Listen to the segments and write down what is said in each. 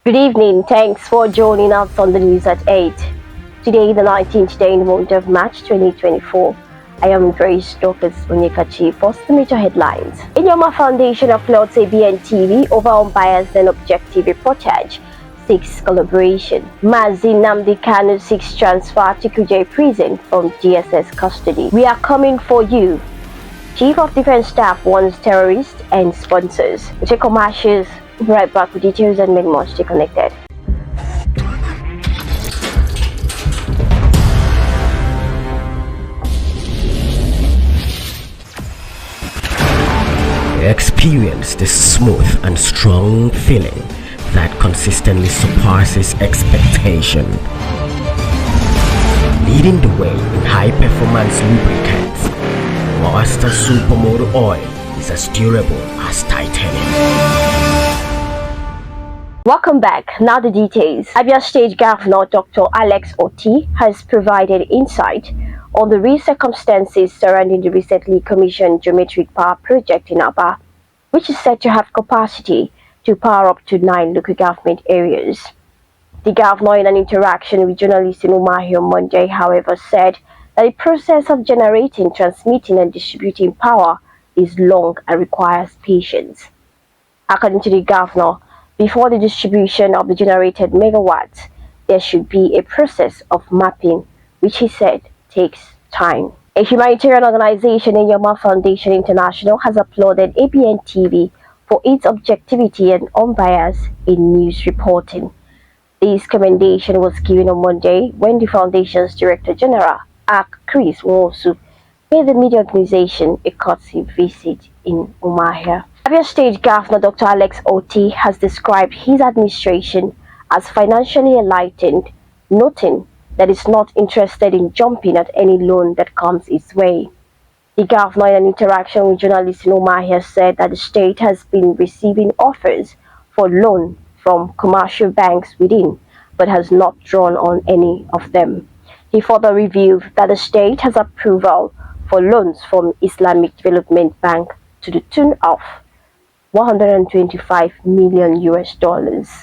Good evening. Thanks for joining us on the news at 8. Today, the 19th day in the month of March 2024. I am Grace Dorcas Onyekachi. First, the major headlines. Inyoma Foundation applauds ABN TV over unbiased and objective reportage. Seeks collaboration. Mazi Nnamdi Kanu seeks transfer to Kuje prison from DSS custody. We are coming for you. Chief of Defense Staff warns terrorists and sponsors. We take commercials. Right back with details and many more. Stay connected. Experience the smooth and strong feeling that consistently surpasses expectation. Leading the way in high-performance lubricants, Master Supermoto Oil is as durable as titanium. Welcome back. Now the details. ABN State Governor Dr. Alex Otti has provided insight on the real circumstances surrounding the recently commissioned geometric power project in Aba, which is said to have capacity to power up to 9 local government areas. The governor, in an interaction with journalists in Umahi on Monday, however, said that the process of generating, transmitting, and distributing power is long and requires patience. According to the governor, before the distribution of the generated megawatts, there should be a process of mapping, which he said takes time. A humanitarian organization, Inyoma Foundation International, has applauded ABN TV for its objectivity and unbiased in news reporting. This commendation was given on Monday when the foundation's Director General, Chris Nwosu, paid the media organization a courtesy visit in Umuahia. ABN State Governor Dr. Alex Otti has described his administration as financially enlightened, noting that it's not interested in jumping at any loan that comes its way. The governor, in an interaction with journalists in Umuahia, said that the state has been receiving offers for loan from commercial banks within, but has not drawn on any of them. He further revealed that the state has approval for loans from Islamic Development Bank to the tune of $125 million.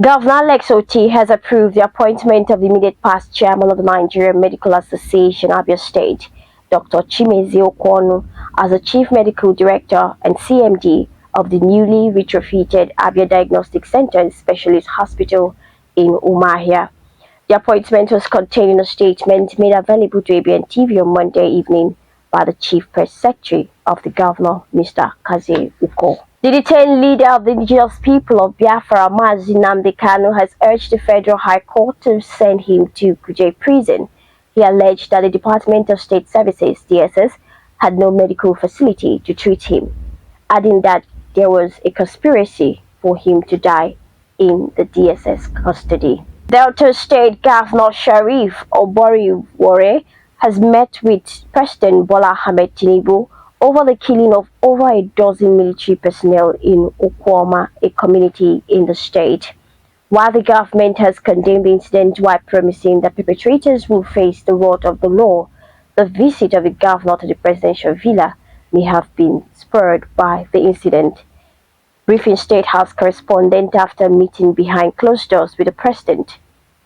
Governor Alex Otti has approved the appointment of the immediate past chairman of the Nigerian Medical Association, Abia State, Dr. Chimezi Okwonu, as the chief medical director and CMD of the newly retrofitted Abia Diagnostic Center and Specialist Hospital in Umuahia. The appointment was contained in a statement made available to ABN TV on Monday evening by the chief press secretary of the governor, Mr. Kaze Uko. The detained leader of the indigenous people of Biafra, Mazi Nnamdi Kanu, has urged the Federal High Court to send him to Kuje prison. He alleged that the Department of State Services, DSS, had no medical facility to treat him, adding that there was a conspiracy for him to die in the DSS custody. Delta State Governor Sharif Oboriwore has met with President Bola Ahmed Tinubu over the killing of over a dozen military personnel in Okwama, a community in the state. While the government has condemned the incident while promising that perpetrators will face the wrath of the law, the visit of the governor to the presidential villa may have been spurred by the incident. Briefing State House correspondent after meeting behind closed doors with the president,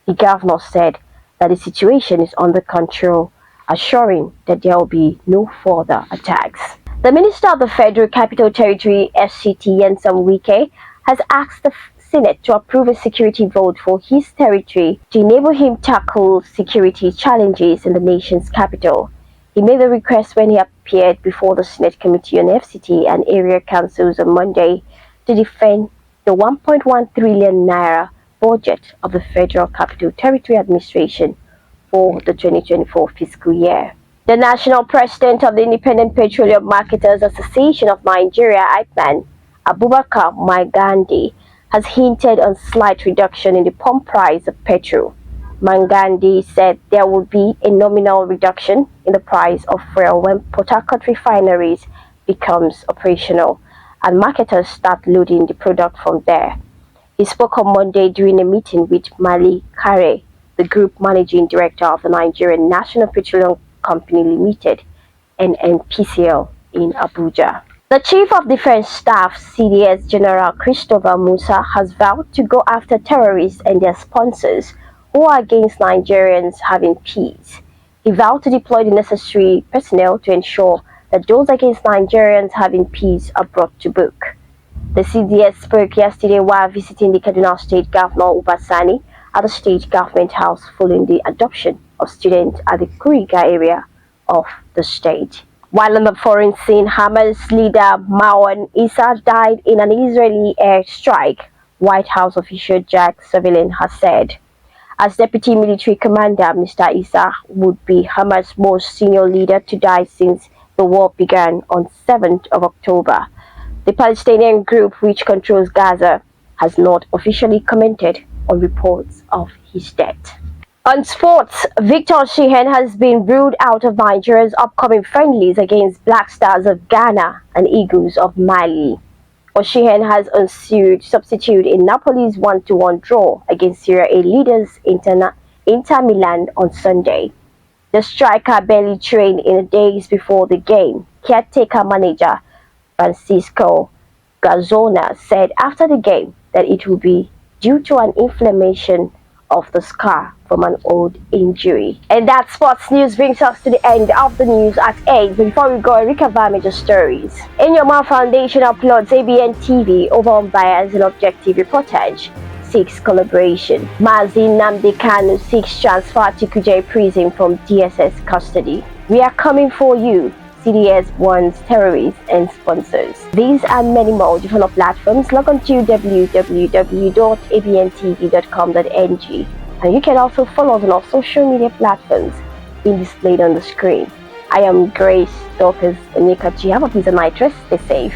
the governor said that the situation is under control, assuring that there will be no further attacks. The Minister of the Federal Capital Territory, FCT, Nyesom Wike, has asked the Senate to approve a security vote for his territory to enable him tackle security challenges in the nation's capital. He made the request when he appeared before the Senate Committee on FCT and Area Councils on Monday to defend the 1.1 trillion naira budget of the Federal Capital Territory Administration for the 2024 fiscal year. The national president of the Independent Petroleum Marketers Association of Nigeria, IPMAN, Abubakar Maigandi, has hinted on slight reduction in the pump price of petrol. Mangandi said there will be a nominal reduction in the price of fuel when Port Harcourt refineries becomes operational and marketers start loading the product from there. He spoke on Monday during a meeting with Mali Kare, the group managing director of the Nigerian National Petroleum Company Limited, NNPCL, in Abuja. The Chief of Defense Staff (CDS) General Christopher Musa has vowed to go after terrorists and their sponsors who are against Nigerians having peace. He vowed to deploy the necessary personnel to ensure that those against Nigerians having peace are brought to book. The CDS spoke yesterday while visiting the Kaduna State Governor Ubasani at the state government house following the adoption of students at the Kuriga area of the state. While on the foreign scene, Hamas leader Marwan Issa died in an Israeli airstrike, White House official Jack Sullivan has said. As deputy military commander, Mr. Issa would be Hamas' most senior leader to die since the war began on 7th of October. The Palestinian group, which controls Gaza, has not officially commented on reports of his death. On sports, Victor Osimhen has been ruled out of Nigeria's upcoming friendlies against Black Stars of Ghana and Eagles of Mali. Osimhen has unsued substitute in Napoli's 1-1 draw against Serie A leaders Inter Milan on Sunday. The striker barely trained in the days before the game. Caretaker manager Francisco Gazzona said after the game that it will be due to an inflammation of the scar from an old injury. And that sports news brings us to the end of the news at 8. But before we go, I recap major stories. Inyoma Foundation uploads ABN TV over unbiased and objective reportage. Seeks collaboration. Mazin Nnamdi Kanu seeks transfer to Kuje prison from DSS custody. We are coming for you. CDS warns terrorists and sponsors. These and many more different platforms. Log on to www.abntv.com.ng, and you can also follow us on our social media platforms being displayed on the screen. I am Grace Dorcas Onikachi. Have a pleasant night rest. Stay safe.